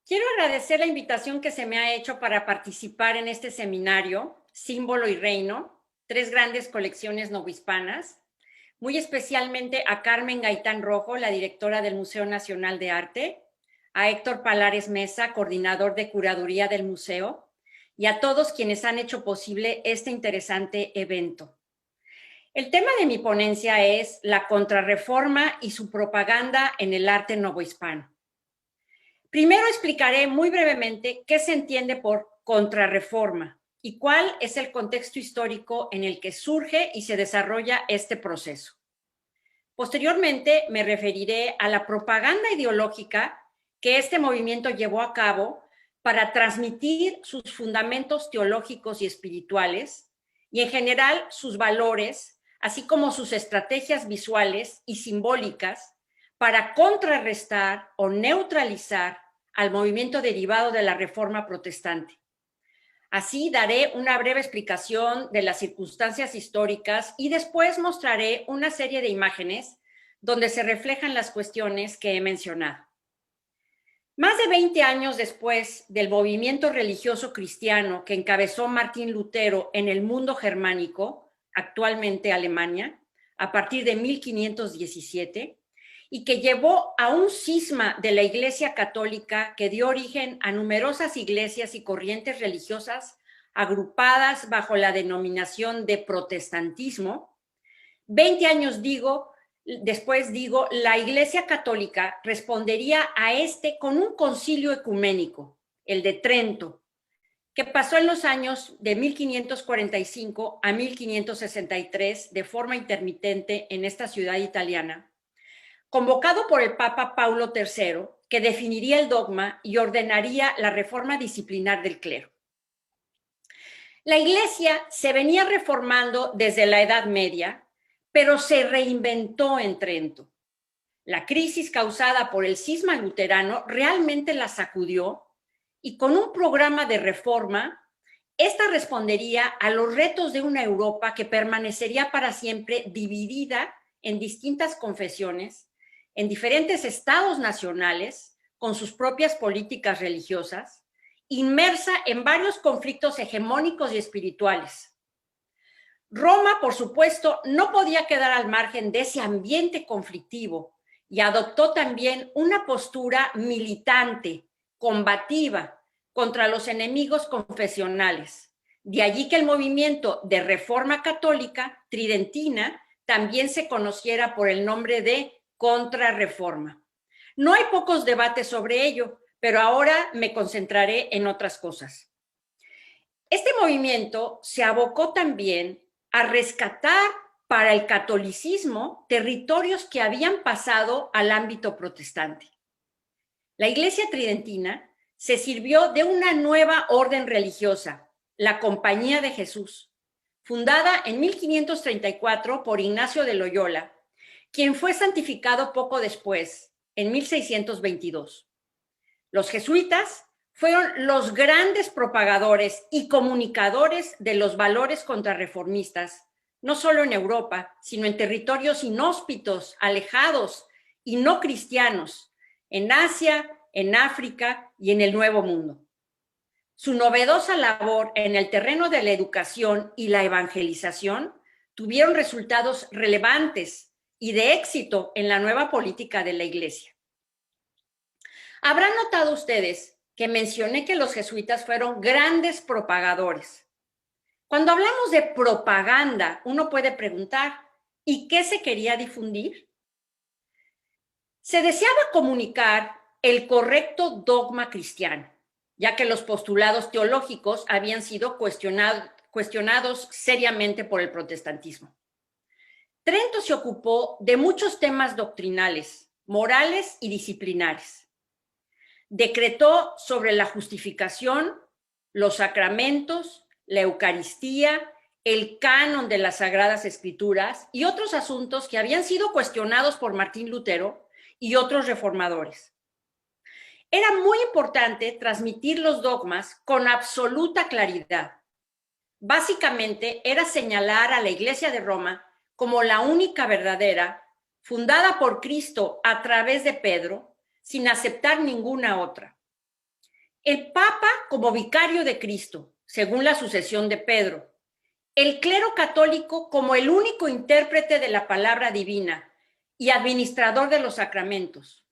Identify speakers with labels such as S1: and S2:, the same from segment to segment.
S1: Quiero agradecer la invitación que se me ha hecho para participar en este seminario, Símbolo y Reino, tres grandes colecciones novohispanas, muy especialmente a Carmen Gaitán Rojo, la directora del Museo Nacional de Arte, a Héctor Palares Mesa, coordinador de curaduría del museo, y a todos quienes han hecho posible este interesante evento. El tema de mi ponencia es la contrarreforma y su propaganda en el arte novohispano. Primero explicaré muy brevemente qué se entiende por contrarreforma y cuál es el contexto histórico en el que surge y se desarrolla este proceso. Posteriormente me referiré a la propaganda ideológica que este movimiento llevó a cabo para transmitir sus fundamentos teológicos y espirituales y en general sus valores, así como sus estrategias visuales y simbólicas para contrarrestar o neutralizar al movimiento derivado de la Reforma Protestante. Así daré una breve explicación de las circunstancias históricas y después mostraré una serie de imágenes donde se reflejan las cuestiones que he mencionado. Más de 20 años después del movimiento religioso cristiano que encabezó Martín Lutero en el mundo germánico, actualmente Alemania, a partir de 1517, y que llevó a un cisma de la Iglesia Católica que dio origen a numerosas iglesias y corrientes religiosas agrupadas bajo la denominación de protestantismo. 20 años después, la Iglesia Católica respondería a este con un concilio ecuménico, el de Trento, que pasó en los años de 1545 a 1563 de forma intermitente en esta ciudad italiana, convocado por el Papa Paulo III, que definiría el dogma y ordenaría la reforma disciplinar del clero. La Iglesia se venía reformando desde la Edad Media, pero se reinventó en Trento. La crisis causada por el cisma luterano realmente la sacudió y con un programa de reforma, esta respondería a los retos de una Europa que permanecería para siempre dividida en distintas confesiones, en diferentes estados nacionales, con sus propias políticas religiosas, inmersa en varios conflictos hegemónicos y espirituales. Roma, por supuesto, no podía quedar al margen de ese ambiente conflictivo y adoptó también una postura militante, combativa, contra los enemigos confesionales. De allí que el movimiento de Reforma Católica tridentina también se conociera por el nombre de Contrarreforma. No hay pocos debates sobre ello, pero ahora me concentraré en otras cosas. Este movimiento se abocó también a rescatar para el catolicismo territorios que habían pasado al ámbito protestante. La Iglesia Tridentina se sirvió de una nueva orden religiosa, la Compañía de Jesús, fundada en 1534 por Ignacio de Loyola, quien fue santificado poco después, en 1622. Los jesuitas fueron los grandes propagadores y comunicadores de los valores contrarreformistas, no solo en Europa, sino en territorios inhóspitos, alejados y no cristianos, en Asia, en África y en el Nuevo Mundo. Su novedosa labor en el terreno de la educación y la evangelización tuvieron resultados relevantes y de éxito en la nueva política de la Iglesia. Habrán notado ustedes que mencioné que los jesuitas fueron grandes propagadores. Cuando hablamos de propaganda, uno puede preguntar, ¿y qué se quería difundir? Se deseaba comunicar el correcto dogma cristiano, ya que los postulados teológicos habían sido cuestionados seriamente por el protestantismo. Trento se ocupó de muchos temas doctrinales, morales y disciplinares. Decretó sobre la justificación, los sacramentos, la Eucaristía, el canon de las Sagradas Escrituras y otros asuntos que habían sido cuestionados por Martín Lutero y otros reformadores. Era muy importante transmitir los dogmas con absoluta claridad. Básicamente era señalar a la Iglesia de Roma como la única verdadera, fundada por Cristo a través de Pedro, sin aceptar ninguna otra. El Papa como vicario de Cristo, según la sucesión de Pedro. El clero católico como el único intérprete de la palabra divina y administrador de los sacramentos.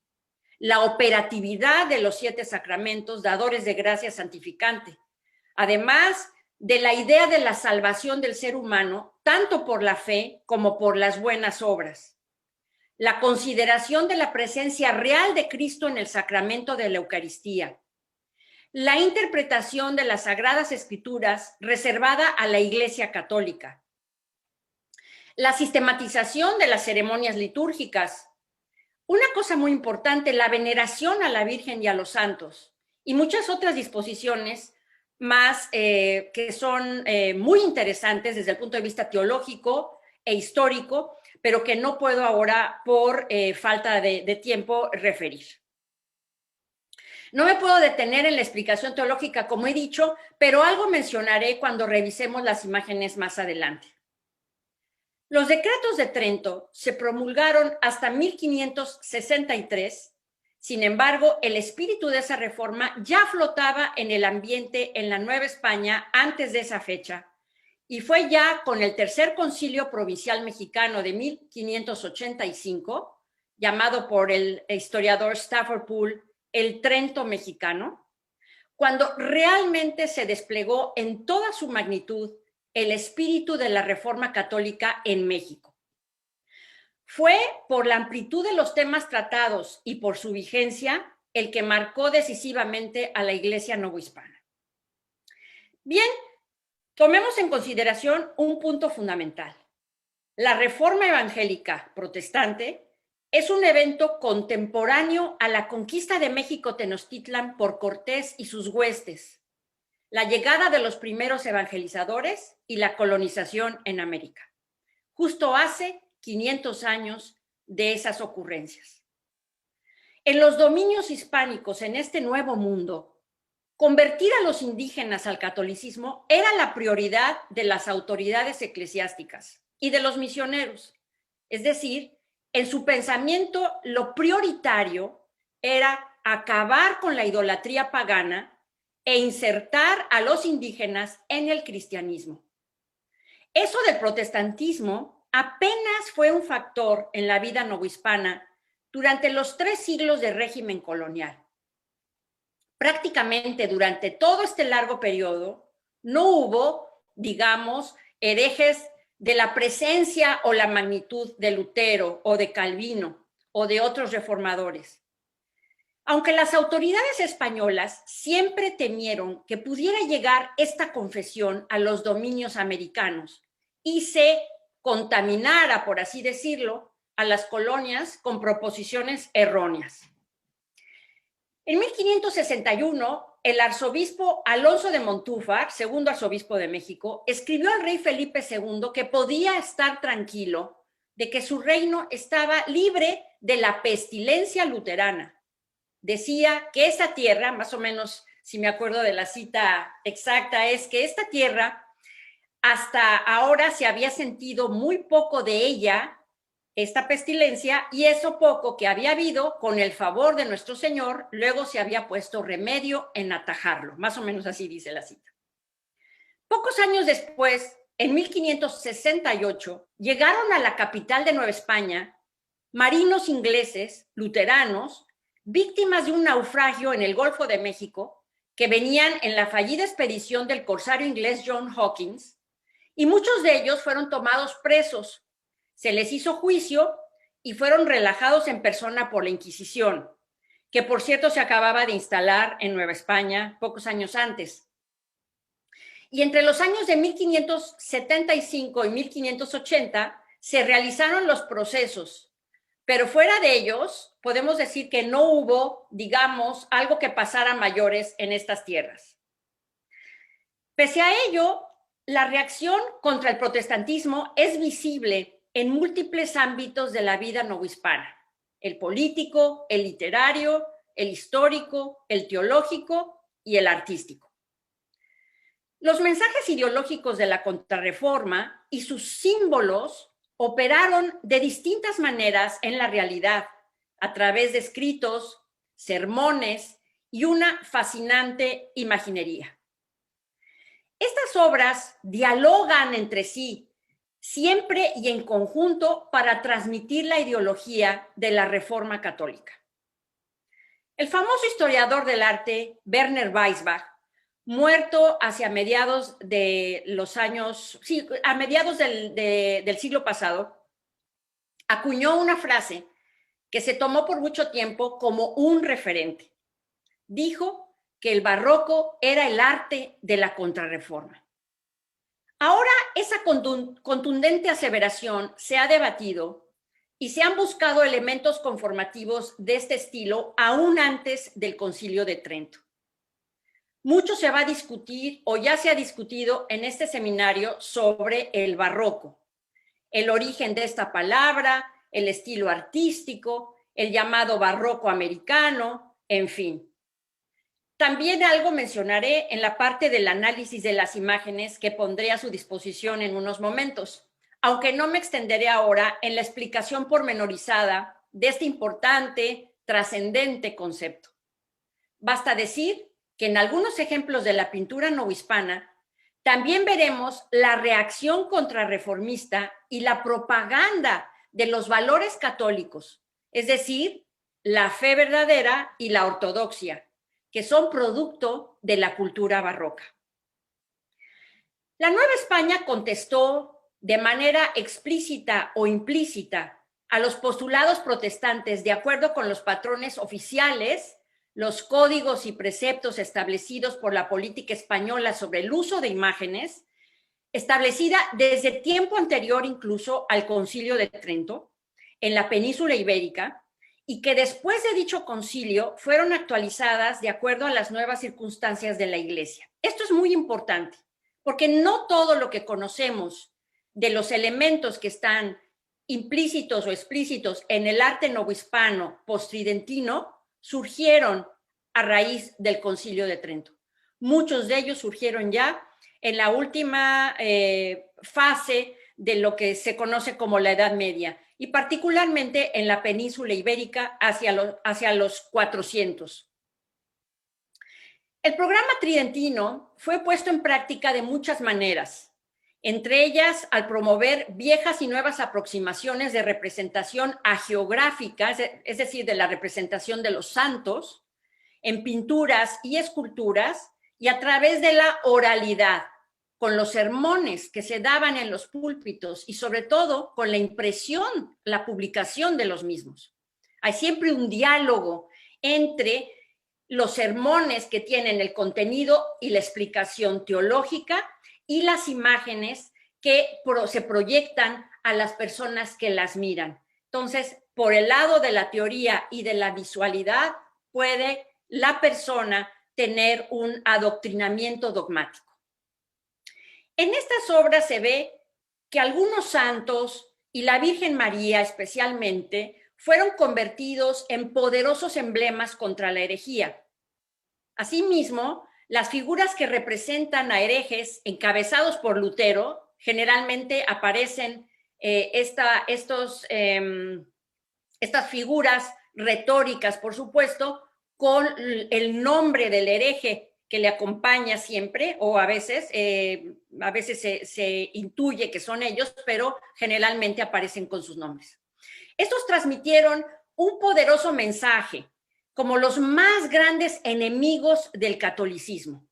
S1: La operatividad de los 7 sacramentos, dadores de gracia santificante. Además de la idea de la salvación del ser humano, tanto por la fe como por las buenas obras. La consideración de la presencia real de Cristo en el sacramento de la Eucaristía. La interpretación de las Sagradas Escrituras reservada a la Iglesia Católica. La sistematización de las ceremonias litúrgicas. Una cosa muy importante, la veneración a la Virgen y a los santos. Y muchas otras disposiciones más que son muy interesantes desde el punto de vista teológico e histórico, pero que no puedo ahora por falta de tiempo referir. No me puedo detener en la explicación teológica, como he dicho, pero algo mencionaré cuando revisemos las imágenes más adelante. Los decretos de Trento se promulgaron hasta 1563. Sin embargo, el espíritu de esa reforma ya flotaba en el ambiente en la Nueva España antes de esa fecha, y fue ya con el Tercer Concilio Provincial Mexicano de 1585, llamado por el historiador Stafford Poole el Trento mexicano, cuando realmente se desplegó en toda su magnitud el espíritu de la Reforma Católica en México. Fue por la amplitud de los temas tratados y por su vigencia el que marcó decisivamente a la Iglesia novohispana. Bien, tomemos en consideración un punto fundamental. La Reforma Evangélica Protestante es un evento contemporáneo a la conquista de México Tenochtitlan por Cortés y sus huestes, la llegada de los primeros evangelizadores y la colonización en América, justo hace 500 años de esas ocurrencias. En los dominios hispánicos en este nuevo mundo, convertir a los indígenas al catolicismo era la prioridad de las autoridades eclesiásticas y de los misioneros. Es decir, en su pensamiento lo prioritario era acabar con la idolatría pagana e insertar a los indígenas en el cristianismo. Eso del protestantismo apenas fue un factor en la vida novohispana durante los 3 siglos de régimen colonial. Prácticamente durante todo este largo periodo no hubo, digamos, herejes de la presencia o la magnitud de Lutero o de Calvino o de otros reformadores. Aunque las autoridades españolas siempre temieron que pudiera llegar esta confesión a los dominios americanos y se contaminara, por así decirlo, a las colonias con proposiciones erróneas. En 1561, el arzobispo Alonso de Montúfar, segundo arzobispo de México, escribió al rey Felipe II que podía estar tranquilo de que su reino estaba libre de la pestilencia luterana. Decía que esta tierra, más o menos, si me acuerdo de la cita exacta, es que esta tierra hasta ahora se había sentido muy poco de ella, esta pestilencia, y eso poco que había habido, con el favor de nuestro Señor, luego se había puesto remedio en atajarlo. Más o menos así dice la cita. Pocos años después, en 1568, llegaron a la capital de Nueva España marinos ingleses, luteranos, víctimas de un naufragio en el Golfo de México, que venían en la fallida expedición del corsario inglés John Hawkins, y muchos de ellos fueron tomados presos. Se les hizo juicio y fueron relajados en persona por la Inquisición, que por cierto se acababa de instalar en Nueva España pocos años antes. Y entre los años de 1575 y 1580 se realizaron los procesos, pero fuera de ellos podemos decir que no hubo, digamos, algo que pasara a mayores en estas tierras. Pese a ello, la reacción contra el protestantismo es visible en múltiples ámbitos de la vida novohispana: el político, el literario, el histórico, el teológico y el artístico. Los mensajes ideológicos de la Contrarreforma y sus símbolos operaron de distintas maneras en la realidad, a través de escritos, sermones y una fascinante imaginería. Estas obras dialogan entre sí, siempre y en conjunto, para transmitir la ideología de la Reforma Católica. El famoso historiador del arte, Werner Weisbach, muerto hacia mediados de los años, sí, a mediados del siglo pasado, acuñó una frase que se tomó por mucho tiempo como un referente. Dijo que el barroco era el arte de la contrarreforma. Ahora esa contundente aseveración se ha debatido y se han buscado elementos conformativos de este estilo aún antes del Concilio de Trento. Mucho se va a discutir o ya se ha discutido en este seminario sobre el barroco, el origen de esta palabra, el estilo artístico, el llamado barroco americano, en fin. También algo mencionaré en la parte del análisis de las imágenes que pondré a su disposición en unos momentos, aunque no me extenderé ahora en la explicación pormenorizada de este importante, trascendente concepto. Basta decir que en algunos ejemplos de la pintura novohispana también veremos la reacción contrarreformista y la propaganda de los valores católicos, es decir, la fe verdadera y la ortodoxia, que son producto de la cultura barroca. La Nueva España contestó de manera explícita o implícita a los postulados protestantes de acuerdo con los patrones oficiales, los códigos y preceptos establecidos por la política española sobre el uso de imágenes, establecida desde tiempo anterior incluso al Concilio de Trento, en la península ibérica, y que después de dicho concilio fueron actualizadas de acuerdo a las nuevas circunstancias de la Iglesia. Esto es muy importante, porque no todo lo que conocemos de los elementos que están implícitos o explícitos en el arte novohispano postridentino surgieron a raíz del Concilio de Trento. Muchos de ellos surgieron ya en la última fase de lo que se conoce como la Edad Media, y particularmente en la península ibérica hacia los 400. El programa tridentino fue puesto en práctica de muchas maneras, entre ellas al promover viejas y nuevas aproximaciones de representación agiográfica, es decir, de la representación de los santos, en pinturas y esculturas, y a través de la oralidad, con los sermones que se daban en los púlpitos y sobre todo con la impresión, la publicación de los mismos. Hay siempre un diálogo entre los sermones que tienen el contenido y la explicación teológica y las imágenes que se proyectan a las personas que las miran. Entonces, por el lado de la teoría y de la visualidad, puede la persona tener un adoctrinamiento dogmático. En estas obras se ve que algunos santos y la Virgen María especialmente fueron convertidos en poderosos emblemas contra la herejía. Asimismo, las figuras que representan a herejes encabezados por Lutero generalmente aparecen estas figuras retóricas, por supuesto, con el nombre del hereje que le acompaña siempre, o a veces se intuye que son ellos, pero generalmente aparecen con sus nombres. Estos transmitieron un poderoso mensaje, como los más grandes enemigos del catolicismo.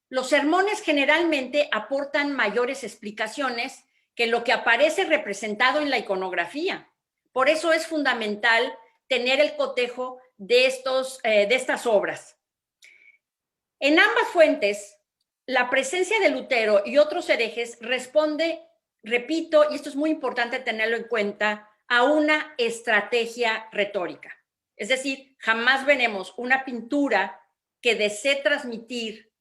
S1: Los sermones generalmente aportan mayores explicaciones que lo que aparece representado en la iconografía. Por eso es fundamental tener el cotejo de estas obras. En ambas fuentes, la presencia de Lutero y otros herejes responde, repito, y esto es muy importante tenerlo en cuenta, a una estrategia retórica. Es decir, jamás veremos una pintura que desee transmitir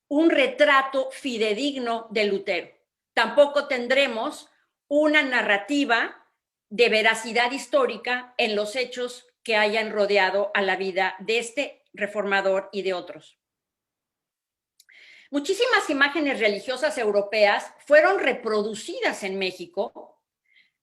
S1: un retrato fidedigno de Lutero. Tampoco tendremos una narrativa de veracidad histórica en los hechos que hayan rodeado a la vida de este reformador y de otros. Muchísimas imágenes religiosas europeas fueron reproducidas en México,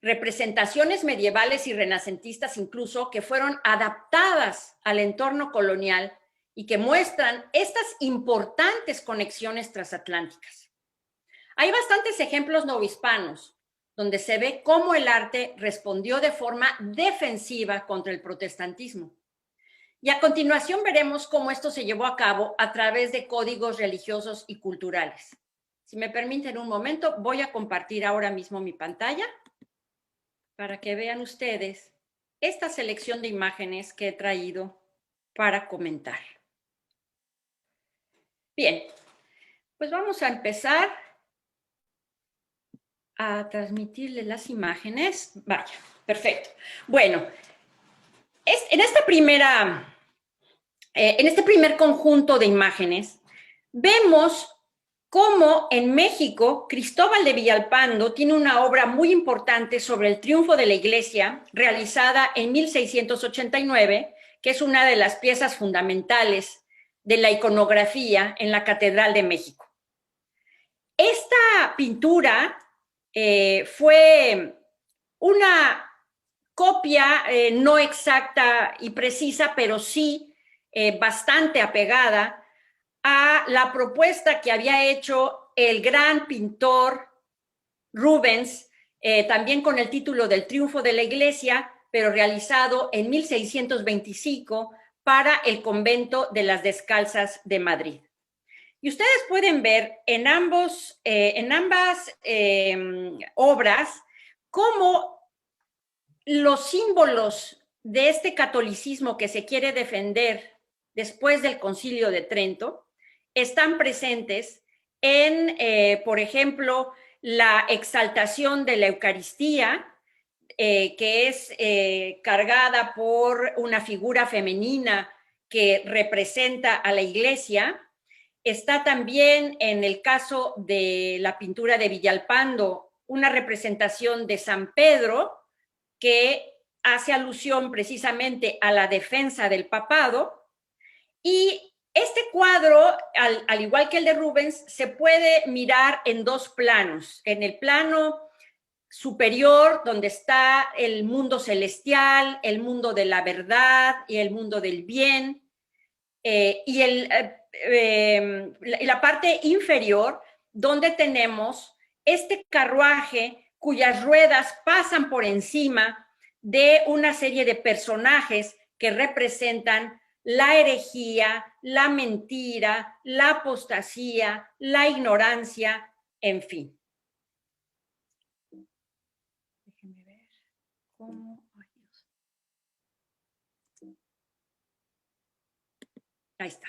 S1: representaciones medievales y renacentistas incluso que fueron adaptadas al entorno colonial y que muestran estas importantes conexiones transatlánticas. Hay bastantes ejemplos novohispanos donde se ve cómo el arte respondió de forma defensiva contra el protestantismo. Y a continuación veremos cómo esto se llevó a cabo a través de códigos religiosos y culturales. Si me permiten un momento, voy a compartir ahora mismo mi pantalla para que vean ustedes esta selección de imágenes que he traído para comentar. Bien, pues vamos a empezar a transmitirles las imágenes. Vaya, perfecto. Bueno, en este primer conjunto de imágenes, vemos cómo en México Cristóbal de Villalpando tiene una obra muy importante sobre el triunfo de la Iglesia, realizada en 1689, que es una de las piezas fundamentales de la iconografía en la Catedral de México. Esta pintura fue una copia no exacta y precisa, pero sí bastante apegada a la propuesta que había hecho el gran pintor Rubens, también con el título del Triunfo de la Iglesia, pero realizado en 1625 para el convento de las Descalzas de Madrid. Y ustedes pueden ver en ambas obras cómo los símbolos de este catolicismo que se quiere defender después del Concilio de Trento están presentes en, por ejemplo, la exaltación de la Eucaristía, que es cargada por una figura femenina que representa a la Iglesia. Está también, en el caso de la pintura de Villalpando, una representación de San Pedro que hace alusión precisamente a la defensa del papado. Y este cuadro, al igual que el de Rubens, se puede mirar en dos planos. En el plano superior, donde está el mundo celestial, el mundo de la verdad y el mundo del bien, y la parte inferior, donde tenemos este carruaje cuyas ruedas pasan por encima de una serie de personajes que representan la herejía, la mentira, la apostasía, la ignorancia, en fin. Déjenme ver cómo... Ahí está.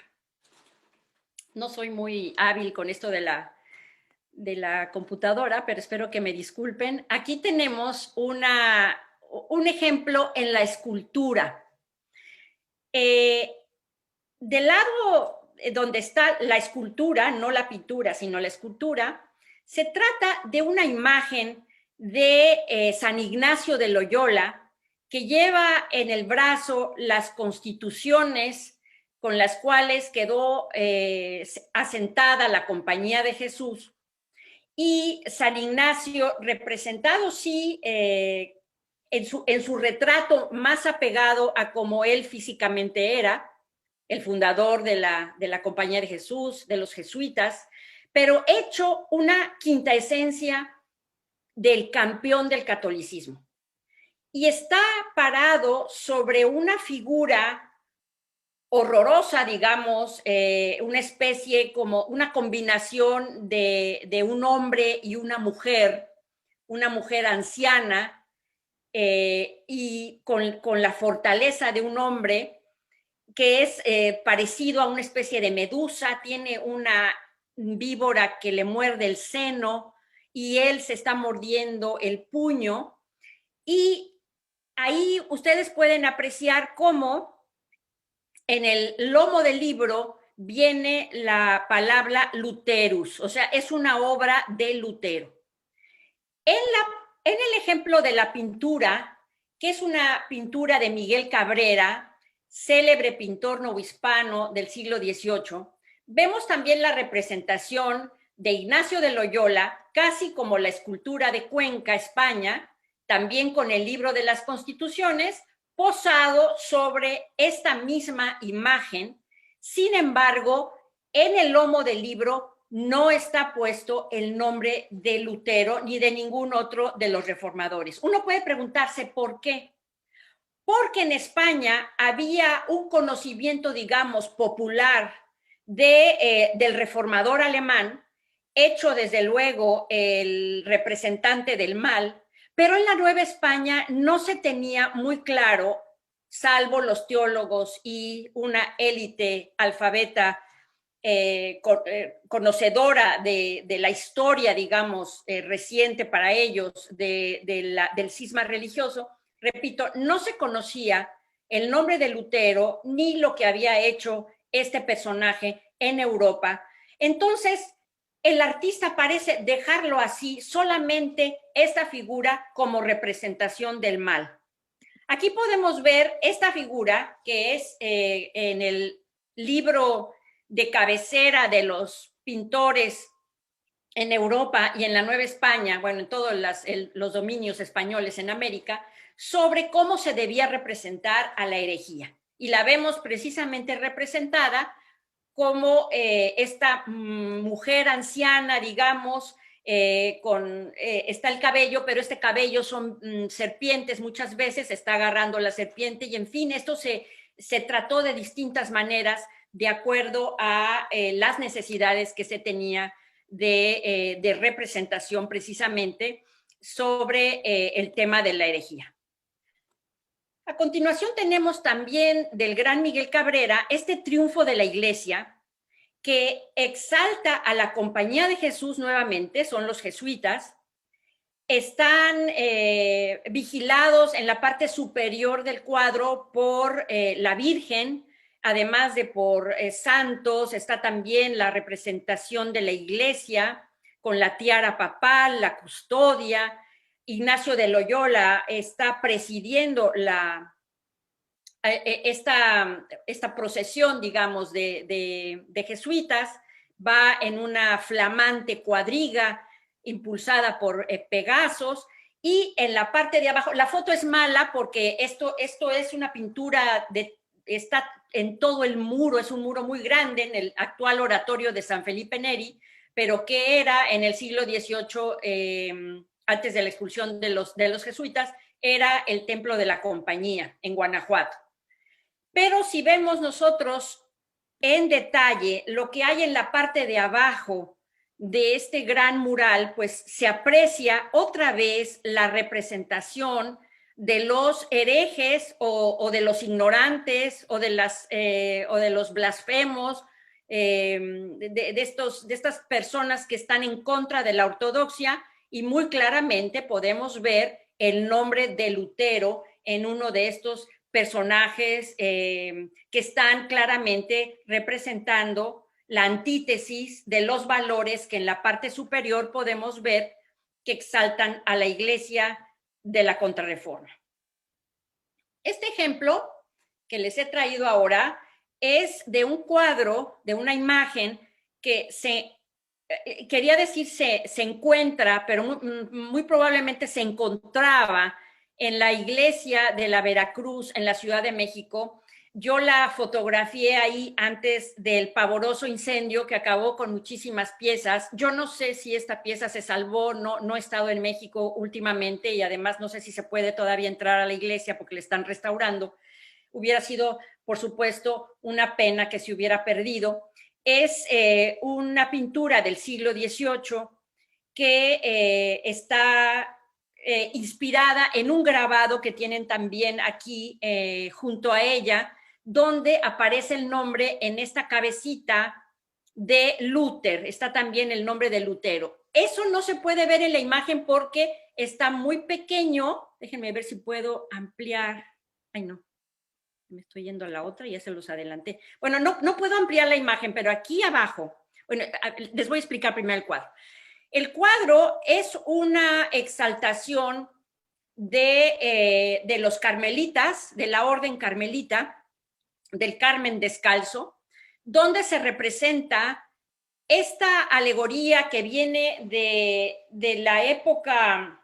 S1: No soy muy hábil con esto de la computadora, pero espero que me disculpen. Aquí tenemos un ejemplo en la escultura. Del lado donde está la escultura, no la pintura, sino la escultura, se trata de una imagen de San Ignacio de Loyola, que lleva en el brazo las constituciones con las cuales quedó asentada la Compañía de Jesús, y San Ignacio representado, sí, en su retrato más apegado a como él físicamente era, el fundador de la Compañía de Jesús, de los jesuitas, pero hecho una quinta esencia del campeón del catolicismo. Y está parado sobre una figura horrorosa, digamos, una especie como una combinación de un hombre y una mujer anciana, y con la fortaleza de un hombre que es parecido a una especie de medusa, tiene una víbora que le muerde el seno y él se está mordiendo el puño. Y ahí ustedes pueden apreciar cómo en el lomo del libro viene la palabra Luterus, o sea, es una obra de Lutero. En el ejemplo de la pintura, que es una pintura de Miguel Cabrera, célebre pintor novohispano del siglo XVIII, vemos también la representación de Ignacio de Loyola, casi como la escultura de Cuenca, España, también con el libro de las Constituciones, posado sobre esta misma imagen, Sin embargo, en el lomo del libro no está puesto el nombre de Lutero ni de ningún otro de los reformadores. Uno puede preguntarse por qué. Porque en España había un conocimiento, digamos, popular del reformador alemán, hecho desde luego el representante del mal, pero en la Nueva España no se tenía muy claro, salvo los teólogos y una élite alfabeta conocedora de la historia, digamos, reciente para ellos del cisma religioso. Repito, no se conocía el nombre de Lutero ni lo que había hecho este personaje en Europa. Entonces, el artista parece dejarlo así, solamente esta figura como representación del mal. Aquí podemos ver esta figura que es en el libro de cabecera de los pintores en Europa y en la Nueva España, bueno, en todos los dominios españoles en América, sobre cómo se debía representar a la herejía. Y la vemos precisamente representada como esta mujer anciana, digamos, está el cabello, pero este cabello son serpientes muchas veces, está agarrando la serpiente y en fin, esto se trató de distintas maneras de acuerdo a las necesidades que se tenía de representación precisamente sobre el tema de la herejía. A continuación tenemos también del gran Miguel Cabrera este triunfo de la Iglesia que exalta a la Compañía de Jesús nuevamente, son los jesuitas, están vigilados en la parte superior del cuadro por la Virgen, además de por santos, está también la representación de la Iglesia con la tiara papal, la custodia. Ignacio de Loyola está presidiendo esta procesión, digamos, de jesuitas, va en una flamante cuadriga impulsada por Pegasos, y en la parte de abajo, la foto es mala porque esto es una pintura, está en todo el muro, es un muro muy grande en el actual oratorio de San Felipe Neri, pero que era en el siglo XVIII, antes de la expulsión de los jesuitas, era el Templo de la Compañía en Guanajuato. Pero si vemos nosotros en detalle lo que hay en la parte de abajo de este gran mural, pues se aprecia otra vez la representación de los herejes o de los ignorantes o de los blasfemos, de estas personas que están en contra de la ortodoxia, y muy claramente podemos ver el nombre de Lutero en uno de estos personajes que están claramente representando la antítesis de los valores que en la parte superior podemos ver que exaltan a la Iglesia de la Contrarreforma. Este ejemplo que les he traído ahora es de un cuadro, de una imagen que quería decir se encuentra, pero muy probablemente se encontraba en la iglesia de la Veracruz, en la Ciudad de México. Yo la fotografié ahí antes del pavoroso incendio que acabó con muchísimas piezas. Yo no sé si esta pieza se salvó, no he estado en México últimamente y además no sé si se puede todavía entrar a la iglesia porque la están restaurando. Hubiera sido, por supuesto, una pena que se hubiera perdido. Es una pintura del siglo XVIII que está inspirada en un grabado que tienen también aquí junto a ella, donde aparece el nombre en esta cabecita de Luther, está también el nombre de Lutero. Eso no se puede ver en la imagen porque está muy pequeño. Déjenme ver si puedo ampliar. Ay, no, me estoy yendo a la otra, ya se los adelanté. Bueno, no puedo ampliar la imagen, pero aquí abajo, bueno, les voy a explicar primero el cuadro. El cuadro es una exaltación de los carmelitas, de la orden carmelita, del Carmen descalzo, donde se representa esta alegoría que viene de la época,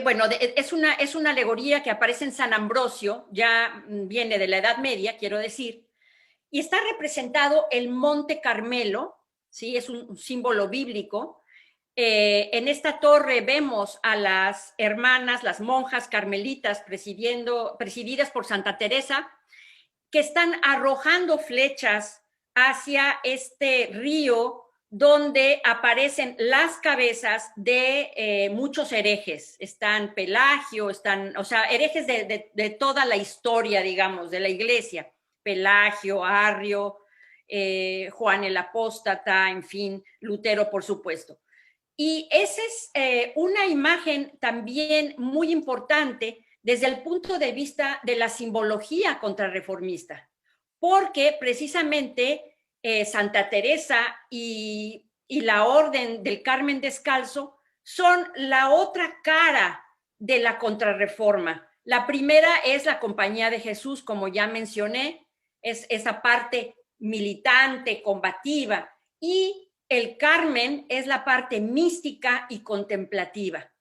S1: bueno, es una alegoría que aparece en San Ambrosio, ya viene de la Edad Media, quiero decir, y está representado el Monte Carmelo, ¿sí? Es un símbolo bíblico. En esta torre vemos a las hermanas, las monjas carmelitas presididas por Santa Teresa, que están arrojando flechas hacia este río donde aparecen las cabezas de muchos herejes. Están Pelagio, o sea, herejes de toda la historia, digamos, de la iglesia. Pelagio, Arrio, Juan el Apóstata, en fin, Lutero, por supuesto. Y esa es una imagen también muy importante desde el punto de vista de la simbología contrarreformista, porque precisamente Santa Teresa y la Orden del Carmen Descalzo son la otra cara de la contrarreforma. La primera es la Compañía de Jesús, como ya mencioné, es esa parte militante, combativa, y el Carmen es la parte mística y contemplativa,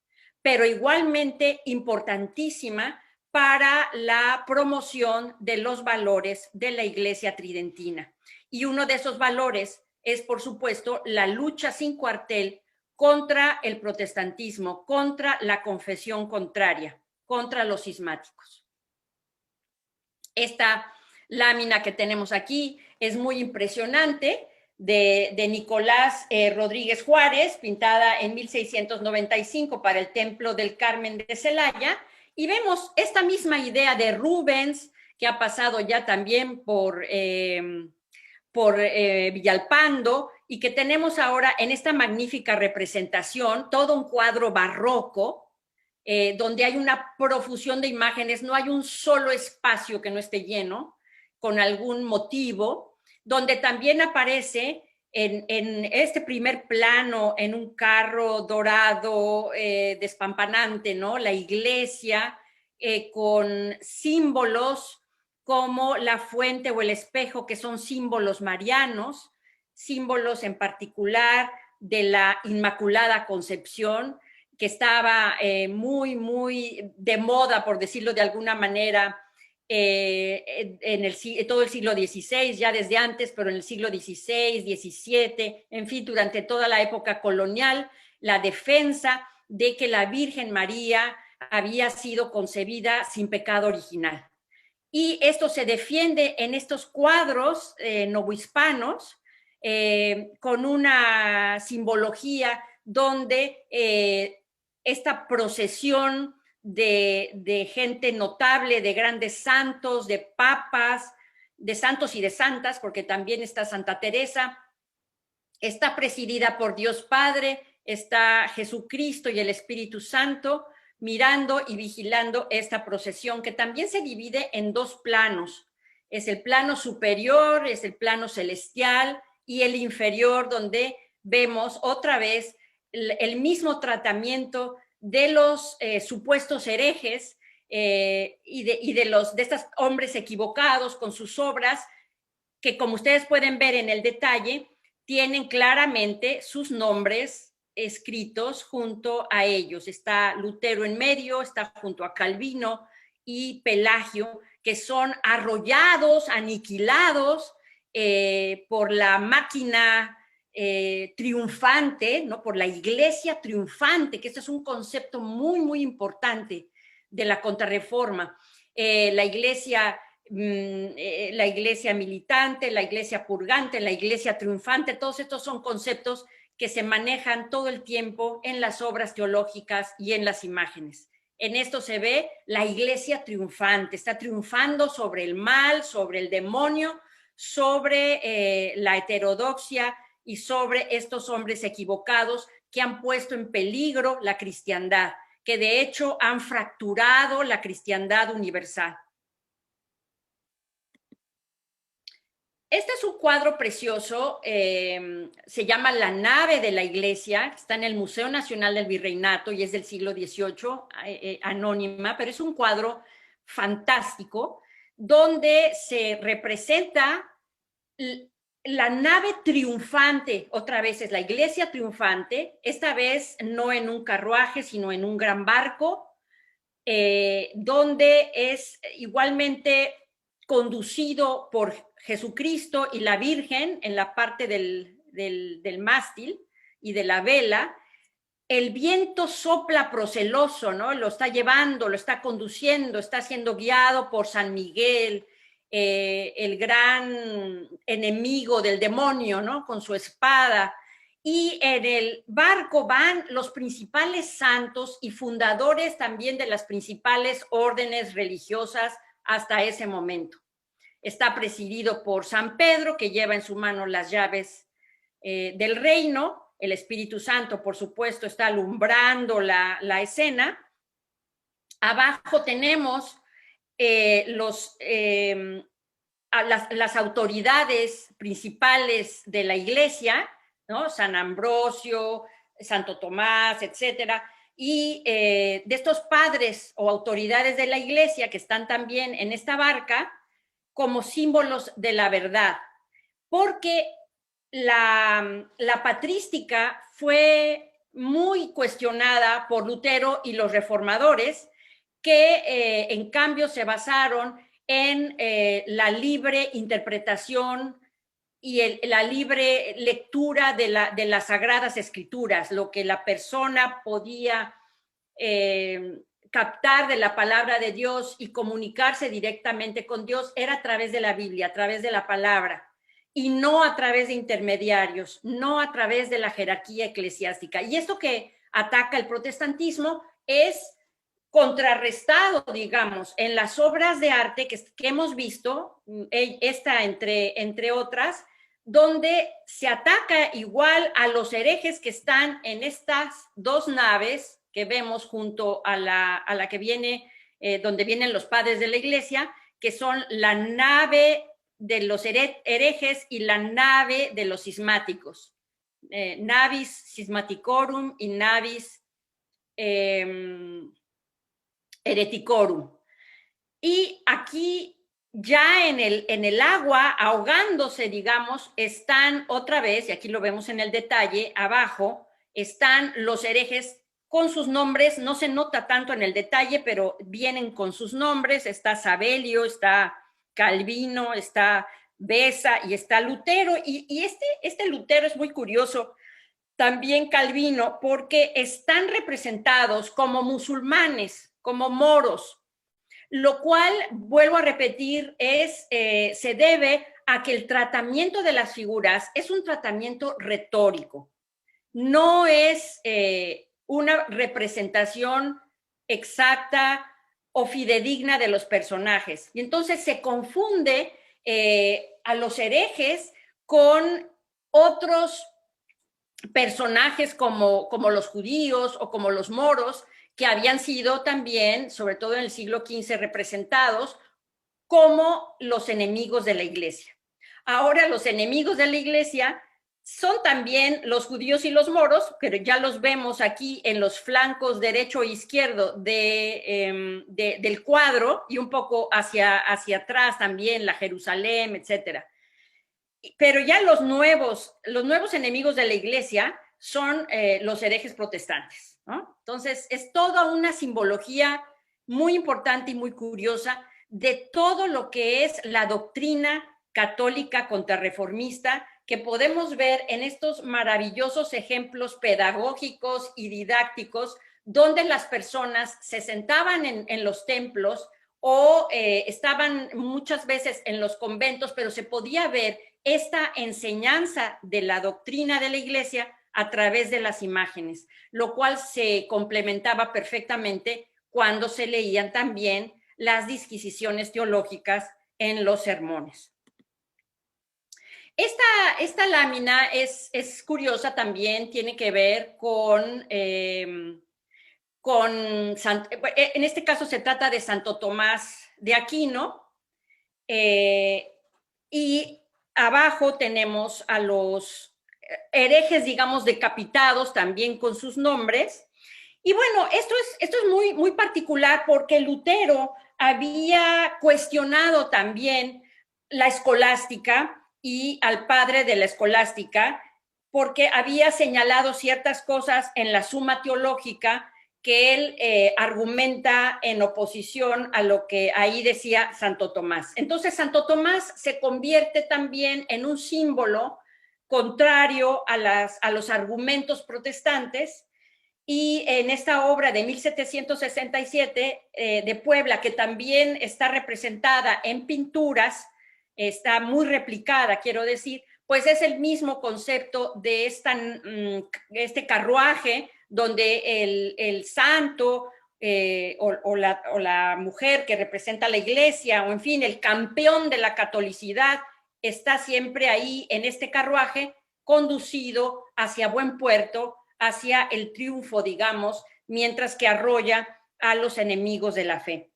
S1: pero igualmente importantísima para la promoción de los valores de la Iglesia tridentina. Y uno de esos valores es, por supuesto, la lucha sin cuartel contra el protestantismo, contra la confesión contraria, contra los cismáticos. Esta lámina que tenemos aquí es muy impresionante, de Nicolás Rodríguez Juárez, pintada en 1695 para el Templo del Carmen de Celaya, y vemos esta misma idea de Rubens, que ha pasado ya también por Villalpando, y que tenemos ahora en esta magnífica representación, todo un cuadro barroco, donde hay una profusión de imágenes, no hay un solo espacio que no esté lleno, con algún motivo, donde también aparece en este primer plano, en un carro dorado despampanante, ¿no? La iglesia con símbolos como la fuente o el espejo, que son símbolos marianos, símbolos en particular de la Inmaculada Concepción, que estaba muy de moda, por decirlo de alguna manera, en todo el siglo XVI, ya desde antes, pero en el siglo XVI, XVII, en fin, durante toda la época colonial, la defensa de que la Virgen María había sido concebida sin pecado original. Y esto se defiende en estos cuadros novohispanos, con una simbología donde esta procesión de gente notable, de grandes santos, de papas, de santos y de santas, porque también está Santa Teresa, está presidida por Dios Padre, está Jesucristo y el Espíritu Santo mirando y vigilando esta procesión, que también se divide en dos planos. Es el plano superior, es el plano celestial, y el inferior, donde vemos otra vez el mismo tratamiento de los supuestos herejes y de estos hombres equivocados con sus obras, que, como ustedes pueden ver en el detalle, tienen claramente sus nombres escritos junto a ellos. Está Lutero en medio, está junto a Calvino y Pelagio, que son arrollados, aniquilados por la máquina triunfante, ¿no? Por la iglesia triunfante, que este es un concepto muy importante de la Contrarreforma. La iglesia militante, la iglesia purgante, la iglesia triunfante, todos estos son conceptos que se manejan todo el tiempo en las obras teológicas y en las imágenes. En esto se ve la iglesia triunfante, está triunfando sobre el mal, sobre el demonio, sobre la heterodoxia y sobre estos hombres equivocados que han puesto en peligro la cristiandad, que de hecho han fracturado la cristiandad universal. Este es un cuadro precioso, se llama La nave de la iglesia, está en el Museo Nacional del Virreinato y es del siglo XVIII, anónima, pero es un cuadro fantástico donde se representa la nave triunfante, otra vez es la iglesia triunfante, esta vez no en un carruaje, sino en un gran barco, donde es igualmente conducido por Jesucristo y la Virgen en la parte del mástil y de la vela. El viento sopla proceloso, ¿no? Lo está llevando, lo está conduciendo, está siendo guiado por San Miguel, el gran enemigo del demonio, ¿no? Con su espada. Y en el barco van los principales santos y fundadores también de las principales órdenes religiosas hasta ese momento. Está presidido por San Pedro, que lleva en su mano las llaves del reino. El Espíritu Santo, por supuesto, está alumbrando la escena. Abajo tenemos las autoridades principales de la iglesia, ¿no? San Ambrosio, Santo Tomás, etcétera, y de estos padres o autoridades de la iglesia que están también en esta barca como símbolos de la verdad, porque la patrística fue muy cuestionada por Lutero y los reformadores, que en cambio se basaron en la libre interpretación y la libre lectura de las Sagradas Escrituras, lo que la persona podía captar de la palabra de Dios y comunicarse directamente con Dios era a través de la Biblia, a través de la palabra, y no a través de intermediarios, no a través de la jerarquía eclesiástica. Y esto que ataca el protestantismo es contrarrestado, digamos, en las obras de arte que hemos visto, esta entre otras, donde se ataca igual a los herejes que están en estas dos naves que vemos junto a la que viene, donde vienen los padres de la iglesia, que son la nave de los herejes y la nave de los cismáticos. Navis cismaticorum y navis hereticorum. Y aquí ya en el agua, ahogándose, digamos, están otra vez, y aquí lo vemos en el detalle, abajo, están los herejes con sus nombres, no se nota tanto en el detalle, pero vienen con sus nombres, está Sabelio, está Calvino, está Besa y está Lutero, y este Lutero es muy curioso, también Calvino, porque están representados como musulmanes, como moros, lo cual, vuelvo a repetir, se debe a que el tratamiento de las figuras es un tratamiento retórico, no es una representación exacta o fidedigna de los personajes. Y entonces se confunde a los herejes con otros personajes como los judíos o como los moros, que habían sido también, sobre todo en el siglo XV, representados como los enemigos de la iglesia. Ahora los enemigos de la iglesia son también los judíos y los moros, pero ya los vemos aquí en los flancos derecho e izquierdo del cuadro y un poco hacia atrás también, la Jerusalén, etcétera. Pero ya los nuevos enemigos de la iglesia son los herejes protestantes, ¿no? Entonces, es toda una simbología muy importante y muy curiosa de todo lo que es la doctrina católica contrarreformista, que podemos ver en estos maravillosos ejemplos pedagógicos y didácticos, donde las personas se sentaban en los templos o estaban muchas veces en los conventos, pero se podía ver esta enseñanza de la doctrina de la iglesia a través de las imágenes, lo cual se complementaba perfectamente cuando se leían también las disquisiciones teológicas en los sermones. Esta lámina es curiosa también, tiene que ver en este caso se trata de Santo Tomás de Aquino, y abajo tenemos a los herejes, digamos, decapitados también con sus nombres. Y bueno, esto es muy, muy particular porque Lutero había cuestionado también la escolástica y al padre de la escolástica, porque había señalado ciertas cosas en la Suma Teológica que él argumenta en oposición a lo que ahí decía Santo Tomás. Entonces, Santo Tomás se convierte también en un símbolo contrario a los argumentos protestantes, y en esta obra de 1767 de Puebla, que también está representada en pinturas, está muy replicada, quiero decir, pues es el mismo concepto de este carruaje donde el santo o la mujer que representa la iglesia, o en fin, el campeón de la catolicidad, está siempre ahí en este carruaje conducido hacia buen puerto, hacia el triunfo, digamos, mientras que arrolla a los enemigos de la fe.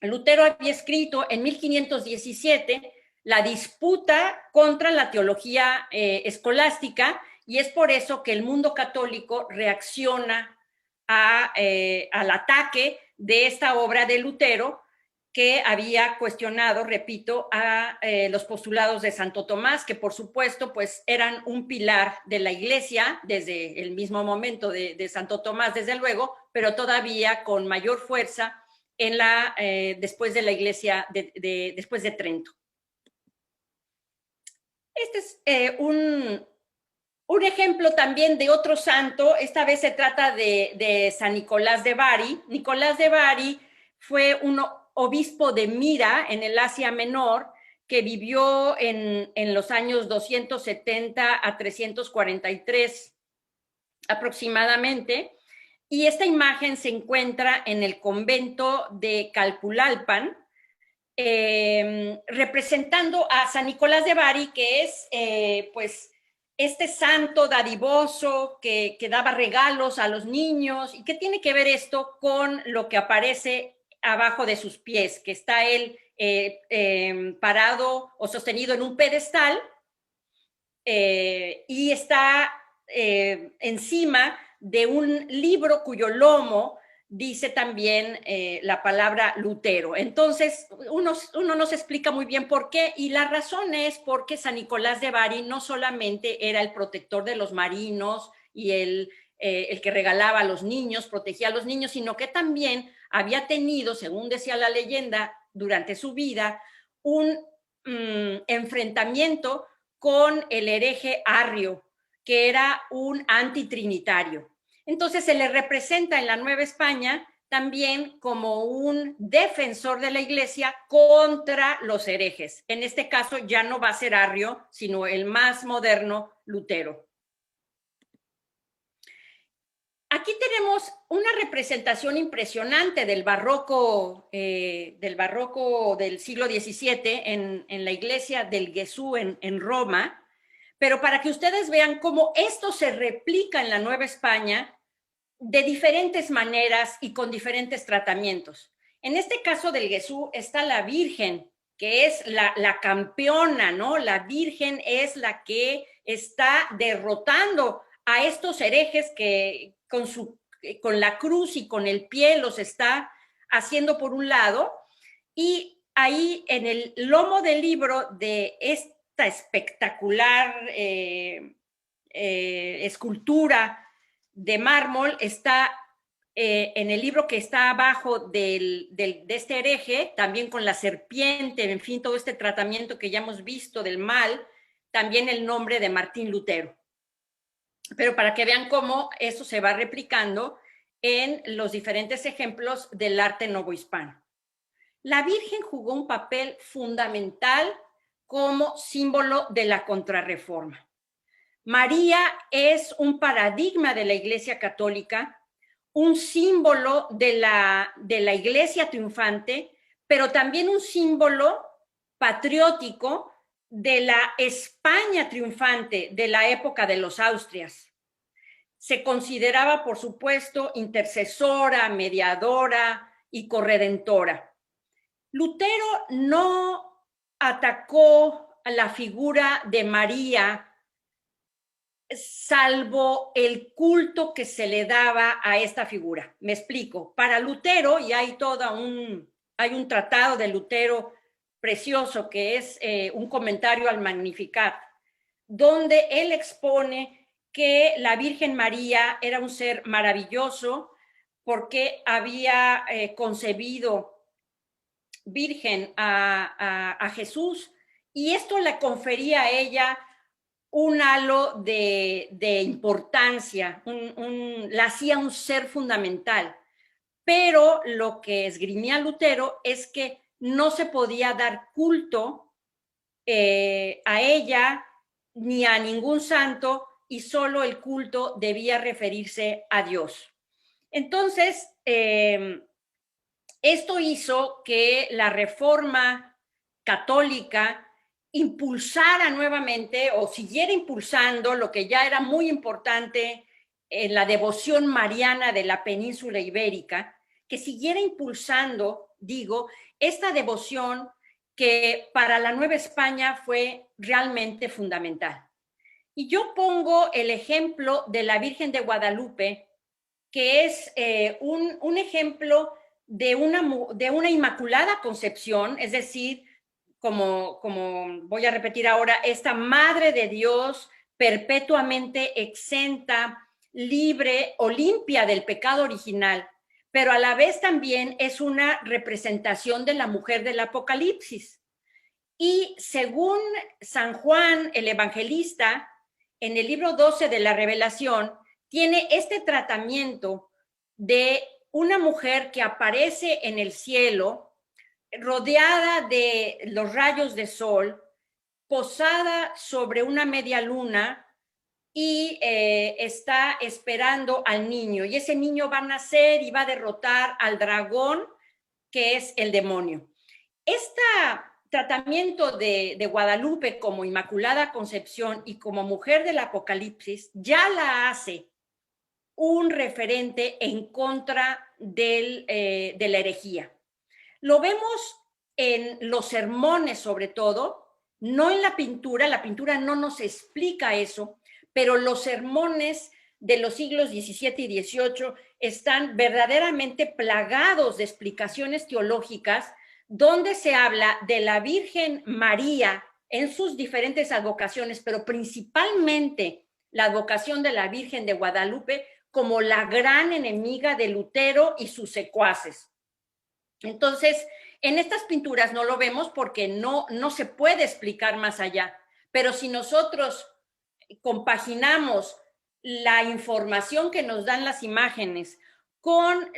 S1: Lutero había escrito en 1517 la disputa contra la teología escolástica, y es por eso que el mundo católico reacciona al ataque de esta obra de Lutero, que había cuestionado, repito, a los postulados de Santo Tomás, que por supuesto pues eran un pilar de la iglesia desde el mismo momento de Santo Tomás, desde luego, pero todavía con mayor fuerza después de la iglesia, después de Trento. Este es un ejemplo también de otro santo. Esta vez se trata de San Nicolás de Bari. Nicolás de Bari fue un obispo de Mira en el Asia Menor, que vivió en los años 270 a 343 aproximadamente, y esta imagen se encuentra en el convento de Calpulalpan, representando a San Nicolás de Bari, que es pues este santo dadivoso que daba regalos a los niños. ¿Y qué tiene que ver esto con lo que aparece abajo de sus pies? Que está él parado o sostenido en un pedestal, y está encima de un libro cuyo lomo dice también la palabra Lutero. Entonces, uno no se explica muy bien por qué, y la razón es porque San Nicolás de Bari no solamente era el protector de los marinos y el que regalaba a los niños, protegía a los niños, sino que también había tenido, según decía la leyenda, durante su vida, un enfrentamiento con el hereje Arrio, que era un antitrinitario. Entonces se le representa en la Nueva España también como un defensor de la iglesia contra los herejes. En este caso ya no va a ser Arrio, sino el más moderno, Lutero. Aquí tenemos una representación impresionante del barroco del siglo XVII en la iglesia del Gesù en Roma, pero para que ustedes vean cómo esto se replica en la Nueva España de diferentes maneras y con diferentes tratamientos. En este caso del Gesù está la Virgen, que es la campeona, ¿no? La Virgen es la que está derrotando a estos herejes que con la cruz y con el pie los está haciendo por un lado, y ahí en el lomo del libro de esta espectacular escultura de mármol está en el libro que está abajo de este hereje, también con la serpiente, en fin, todo este tratamiento que ya hemos visto del mal, también el nombre de Martín Lutero. Pero para que vean cómo eso se va replicando en los diferentes ejemplos del arte novohispano. La Virgen jugó un papel fundamental como símbolo de la Contrarreforma. María es un paradigma de la Iglesia Católica, un símbolo de la Iglesia triunfante, pero también un símbolo patriótico de la España triunfante de la época de los Austrias. Se consideraba, por supuesto, intercesora, mediadora y corredentora. Lutero no atacó a la figura de María, salvo el culto que se le daba a esta figura. Me explico. Para Lutero, y hay un tratado de Lutero precioso que es un comentario al Magnificat, donde él expone que la Virgen María era un ser maravilloso porque había concebido virgen a Jesús, y esto le confería a ella un halo de importancia, la hacía un ser fundamental. Pero lo que esgrimía Lutero es que no se podía dar culto a ella ni a ningún santo, y solo el culto debía referirse a Dios. Entonces, esto hizo que la Reforma católica impulsara nuevamente o siguiera impulsando lo que ya era muy importante en la devoción mariana de la península ibérica, que siguiera impulsando, digo, esta devoción que para la Nueva España fue realmente fundamental. Y yo pongo el ejemplo de la Virgen de Guadalupe, que es un ejemplo de una inmaculada concepción, es decir, como voy a repetir ahora, esta Madre de Dios perpetuamente exenta, libre o limpia del pecado original, pero a la vez también es una representación de la mujer del Apocalipsis. Y según San Juan el Evangelista, en el libro 12 de la Revelación, tiene este tratamiento de una mujer que aparece en el cielo, rodeada de los rayos de sol, posada sobre una media luna, y está esperando al niño. Y ese niño va a nacer y va a derrotar al dragón, que es el demonio. Este tratamiento de Guadalupe como Inmaculada Concepción y como mujer del Apocalipsis ya la hace un referente en contra de la herejía. Lo vemos en los sermones sobre todo, no en la pintura no nos explica eso, pero los sermones de los siglos XVII y XVIII están verdaderamente plagados de explicaciones teológicas donde se habla de la Virgen María en sus diferentes advocaciones, pero principalmente la advocación de la Virgen de Guadalupe como la gran enemiga de Lutero y sus secuaces. Entonces, en estas pinturas no lo vemos porque no se puede explicar más allá, pero si nosotros compaginamos la información que nos dan las imágenes con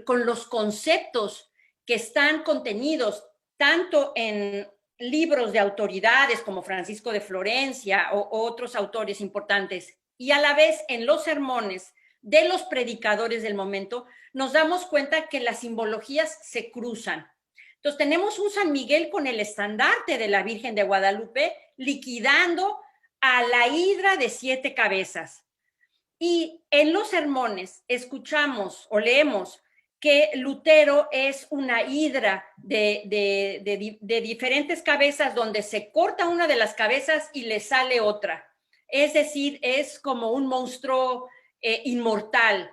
S1: con los conceptos que están contenidos tanto en libros de autoridades como Francisco de Florencia o otros autores importantes, y a la vez en los sermones de los predicadores del momento, nos damos cuenta que las simbologías se cruzan. Entonces tenemos un San Miguel con el estandarte de la Virgen de Guadalupe liquidando a la hidra de 7 cabezas. Y en los sermones escuchamos o leemos que Lutero es una hidra de diferentes cabezas donde se corta una de las cabezas y le sale otra. Es decir, es como un monstruo inmortal.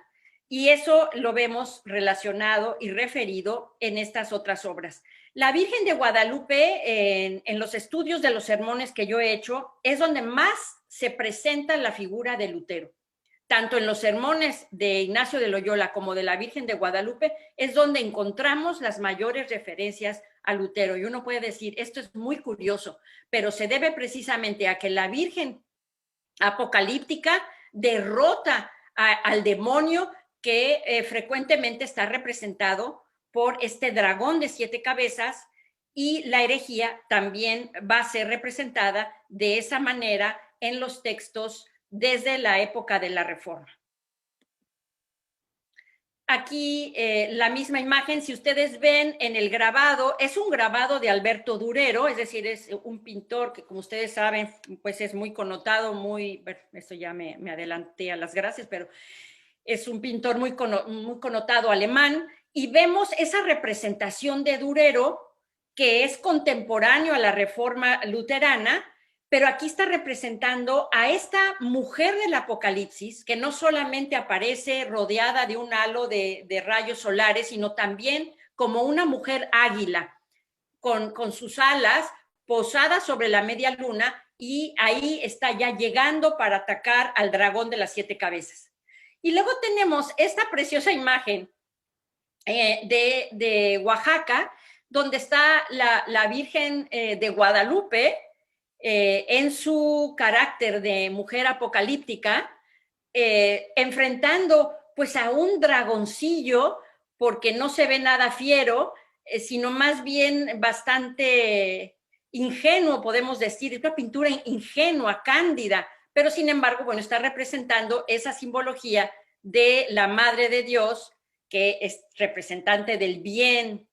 S1: Y eso lo vemos relacionado y referido en estas otras obras. La Virgen de Guadalupe, en los estudios de los sermones que yo he hecho, es donde más se presenta la figura de Lutero. Tanto en los sermones de Ignacio de Loyola como de la Virgen de Guadalupe, es donde encontramos las mayores referencias a Lutero. Y uno puede decir, esto es muy curioso, pero se debe precisamente a que la Virgen apocalíptica derrota al demonio que frecuentemente está representado por este dragón de 7 cabezas, y la herejía también va a ser representada de esa manera en los textos desde la época de la Reforma. Aquí la misma imagen, si ustedes ven en el grabado, es un grabado de Alberto Durero, es decir, es un pintor que, como ustedes saben, pues es muy connotado, esto ya me adelanté a las gracias, pero es un pintor muy connotado alemán, y vemos esa representación de Durero, que es contemporáneo a la Reforma luterana, pero aquí está representando a esta mujer del Apocalipsis, que no solamente aparece rodeada de un halo de rayos solares, sino también como una mujer águila, con sus alas posadas sobre la media luna, y ahí está ya llegando para atacar al dragón de las 7 cabezas. Y luego tenemos esta preciosa imagen de Oaxaca, donde está la Virgen de Guadalupe en su carácter de mujer apocalíptica, enfrentando pues a un dragoncillo, porque no se ve nada fiero, sino más bien bastante ingenuo, podemos decir, es una pintura ingenua, cándida, pero sin embargo, bueno, está representando esa simbología de la Madre de Dios, que es representante del bien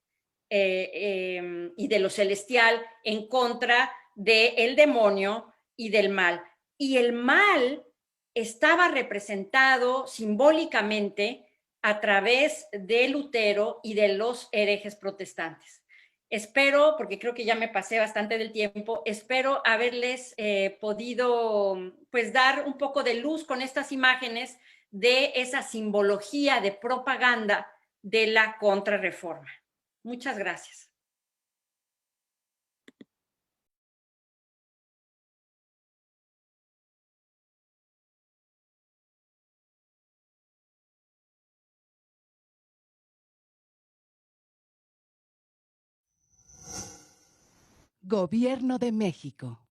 S1: y de lo celestial en contra del demonio y del mal. Y el mal estaba representado simbólicamente a través de Lutero y de los herejes protestantes. Espero, porque creo que ya me pasé bastante del tiempo, espero haberles podido pues dar un poco de luz con estas imágenes de esa simbología de propaganda de la contrarreforma. Muchas gracias.
S2: Gobierno de México.